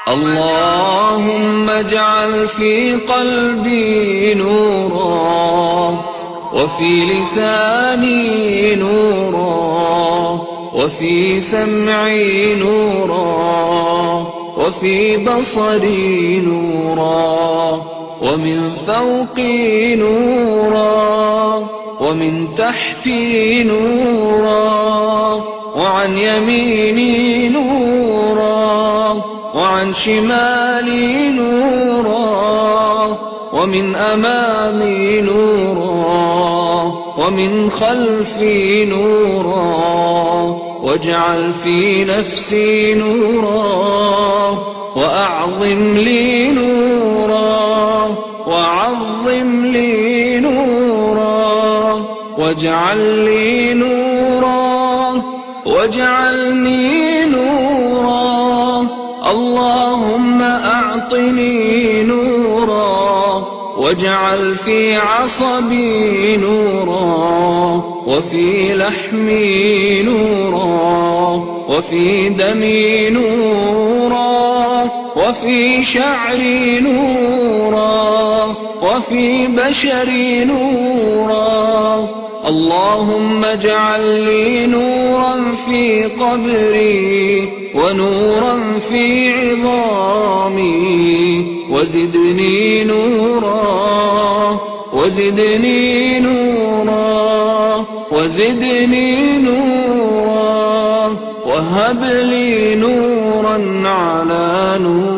اللهم اجعل في قلبي نورا، وفي لساني نورا، وفي سمعي نورا، وفي بصري نورا، ومن فوقي نورا، ومن تحتي نورا، وعن يميني نورا، وعن شمالي نورا، ومن أمامي نورا، ومن خلفي نورا، واجعل في نفسي نورا، وأعظم لي نورا، وعظم لي نورا، واجعل لي نورا، واجعلني نورا. اللهم أعطني نورا، واجعل في عصبي نورا، وفي لحمي نورا، وفي دمي نورا، وفي شعري نورا، وفي بشري نورا. اللهم اجعل لي نورا في قبري، ونورا في عظامي، وزدني نورا، وزدني نورا، وزدني نورا، وهب لي نورا على نور.